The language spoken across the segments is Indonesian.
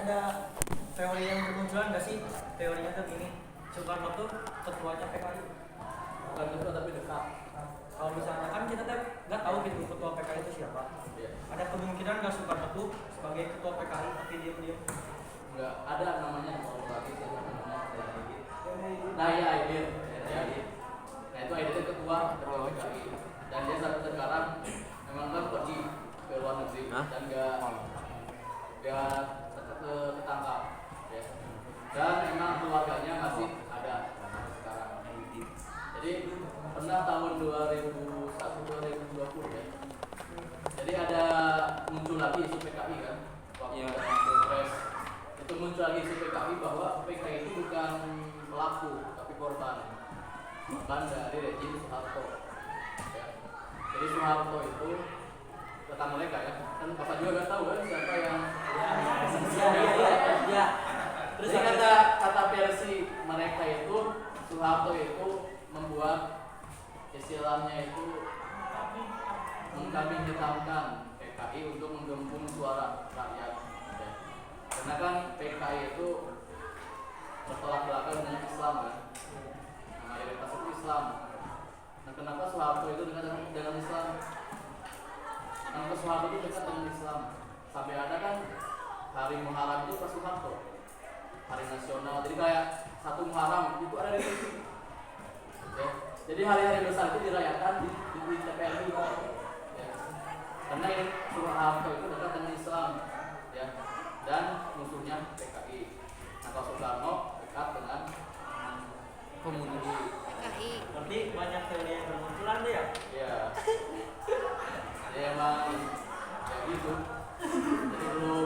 ada teori yang bermunculan nggak sih? Teorinya tuh gini, Soekarno tuh ketuanya PKI. Bukan ketua tapi dekat. Kalau misalnya kan kita tuh nggak tahu gitu ketua PKI itu siapa. Iya. Ada kemungkinan nggak Soekarno tuh sebagai ketua PKI tapi diam-diam? Enggak ada namanya kalau lagi namanya Aidit. Nah ya Aidit. Nah itu Aidit ketua PKI dan dia sampai sekarang memang kan pergi ke luar negeri dan nggak ketangkap ya. Dan memang keluarganya masih ada sekarang. Jadi pernah tahun 2001-2020 ya. Jadi ada muncul lagi isu PKI kan waktu Pilpres. Itu muncul lagi isu PKI bahwa PKI itu bukan pelaku tapi korban dari rejim Soeharto ya. Jadi Soeharto itu kata mereka ya, kan Bapak juga nggak tahu kan siapa yang ya. Terus kata versi mereka itu Soeharto itu membuat istilahnya itu mengkambing hitamkan PKI untuk menggempung suara rakyat ya. Karena kan PKI itu bertolak belakang dengan Islam kan, mayoritas itu Islam. Nah kenapa Soeharto itu dekat dengan Islam? Kenapa Soeharto itu dekat dengan Islam? Sampai ada kan hari Muharram itu pas Soeharto, hari nasional. Jadi kayak satu Muharram itu ada di TV. Ya. Jadi hari-hari besar itu dirayakan di TPRI. Ya. Karena ini Soeharto itu dekat dengan Islam, ya, dan musuhnya PKI. Nah kalau Soekarno dekat dengan komunis. PKI. Berarti banyak teori yang bermunculan tuh ya? Iya. Ya emang ya gitu. Jadi belum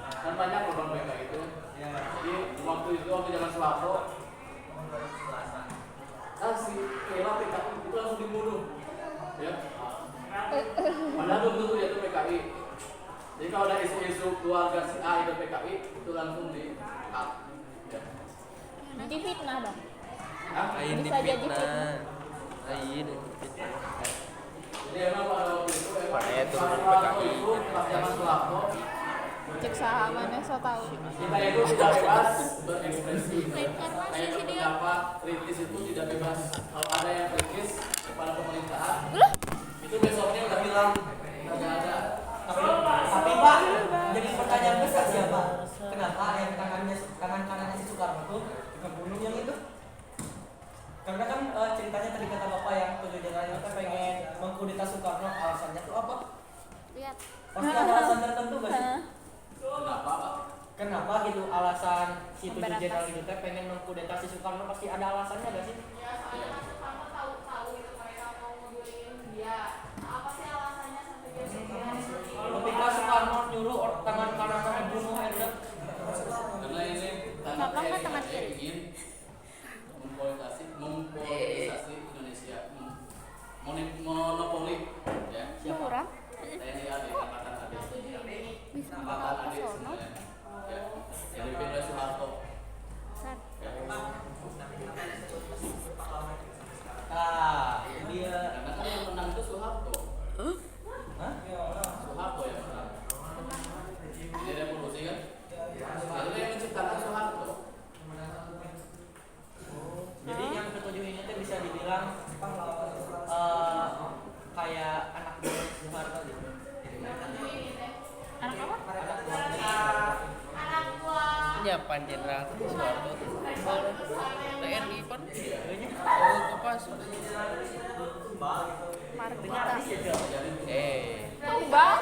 kan banyak lubang PKI itu. Ya. Jadi waktu zaman Soeharto si Kela PKI itu langsung dibunuh ya. Padahal belum tentu dia itu PKI. Jadi kalau ada isu-isu keluarga si A itu PKI itu langsung di-cut ya. Difitnah dong. Ain Bisa jadi difitnah. fitnah. Ain Jadi emang pada waktu itu Padahal itu pas PKI. Soeharto itu pas zaman Soeharto Cek sahamannya so tahu. kita itu tidak bebas berekspresi. Informasi Kayak sih dia. beberapa kritis itu tidak bebas. Kalau ada yang kritis kepada pemerintahan, itu besoknya udah hilang, udah nggak ada. Tapi Pak, jadi pertanyaan besar siapa? Kenapa yang tangan kanannya si Soekarno tuh dibunuh yang itu? Karena kan ceritanya tadi kata Bapak yang 7 Januari itu pengen mengkudeta Soekarno, alasannya tuh apa? Lihat. Pasti ada alasan tertentu gak sih? Kenapa Pak? Kenapa gitu alasan si 7 Pemberantas. Januari itu pengen mengkudeta si Soekarno, pasti ada alasannya gak sih? Ya soalnya kan Soekarno tahu itu mereka mau ngundurin dia. Apa sih alasannya sampai dia Ketika Soekarno nyuruh tangan kanannya membunuh Hendra. Karena ini Kenapa nggak tangan saya kiri? ingin mempolitisasi Indonesia, monopoli ya. Murah. TNI AD, Angkatan AD, Bisa Angkatan bawa ke AD sono. sebenarnya. Ya, yang dipimpin oleh Soeharto. San. Ya. Ah, dia. Karena kan yang menang itu Soeharto. Hah? Soeharto yang menang. Ini revolusi kan? Itu yang menciptakan Soeharto. Jadi yang ketujuh ini tuh bisa dibilang kayak anak buah Soeharto gitu. Anak apa? Anak buah. anak buah Penyiapan Jenderal Soeharto tuh TNI kan pas Margarita. eh Tumbang.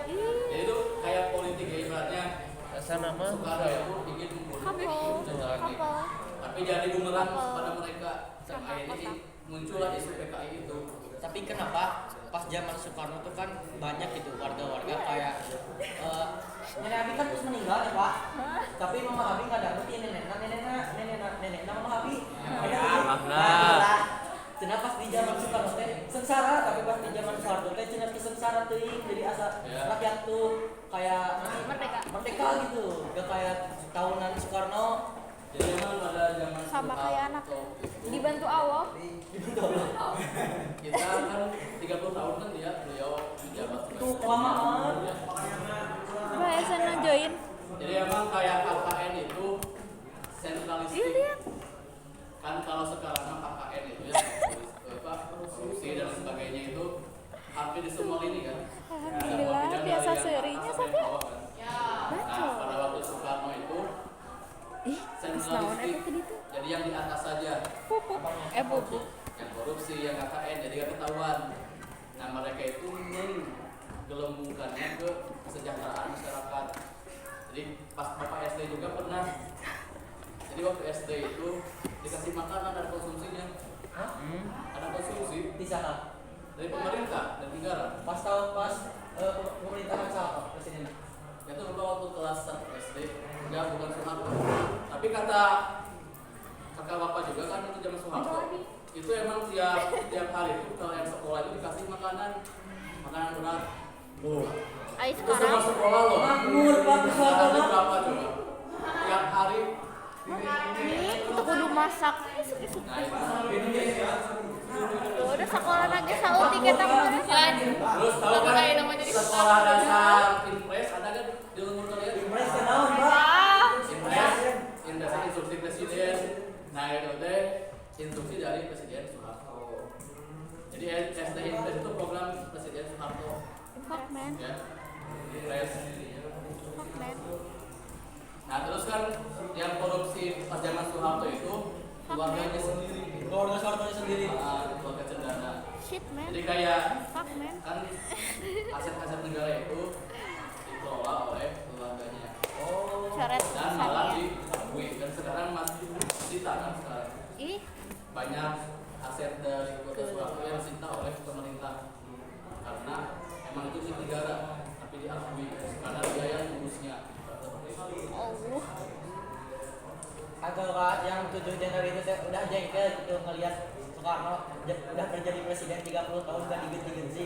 Jadi itu kayak politik ya ibaratnya. asal nama Soekarno itu ingin membunuh Kapal. Kapal. tapi jadi bumerang Kapal. kepada mereka. Sama Akhirnya kotak. muncullah isu PKI itu. Tapi kenapa pas zaman Soekarno tuh kan banyak gitu warga-warga kayak nenek Abi kan terus meninggal ya Pak. Tapi Mama Abi nggak dapet ya nenek Mama Abi. Cenah pas di zaman Soekarno teh sengsara, tapi pas di zaman Soeharto teh cenah sengsara teuing. Jadi asa rakyat tuh kayak merdeka gitu. Gak kayak tahunan Soekarno. Jadi memang pada zaman Sama Soeharto kayak anak. Dibantu Allah. kita kan 30 tahun kan beliau menjabat Itu kelamaan. Coba ya sana join. Jadi emang kayak KKN itu sentralistik. Iya lihat. Kan kalau sekarang mah KKN itu ya korupsi dan sebagainya itu hampir di semua lini kan. Alhamdulillah biasa serinya sampai. Nah, pada waktu Soekarno itu Ih, geus naon eta tadi tuh? jadi yang di atas saja Pupuk. Pupuk. yang korupsi, yang KKN jadi gak ketahuan. Nah mereka itu menggelembungkannya ke kesejahteraan masyarakat. Jadi pas bapak SD juga pernah. Jadi waktu SD itu dikasih makanan dan konsumsinya. Ada konsumsi Di sana. dari pemerintah dan negara. Pas pemerintahan siapa presiden? Itu lupa waktu kelas 1 SD. Ya bukan Soeharto. Tapi kata kakak bapak juga kan itu zaman Soeharto. Itu emang tiap hari itu kalau yang sekolah itu dikasih makanan berat. Ayo Itu semua sekarang. sekolah loh. Makmur, Pak, Soeharto. Ada berapa coba? Tiap hari. Nih, kita kudu masak. Isuk-isuk. Nah itu. Tuh, udah sekolah lagi sauti kita kemarin. Terus tahu kan sekolah dasar Impres ada kan di umur kalian? Impres kenaon, Pak? Ah, Impres instruksi presiden. Nah itu teh instruksi dari Presiden Soeharto. Jadi SD Impres itu program Presiden Soeharto. fuck man. Ya. Impres. Fuck man. Nah terus kan yang korupsi pas zaman Soeharto itu keluarganya sendiri. Keluarga Soeharto sendiri. Keluarga cendana. Shit man. Jadi kayak Fuck man. kan aset-aset negara itu dikelola oleh keluarganya Coret dan malah pisannya. diakui dan sekarang masih disita kan sekarang Ih, banyak aset dari kota Soeharto yang disita oleh pemerintah karena emang itu milik negara tapi diakui karena dia yang ngurusnya. oh. Agak yang 7 Januari itu saya udah jengkel gitu ngelihat Soekarno udah terjadi presiden 30 tahun gak diganti-ganti.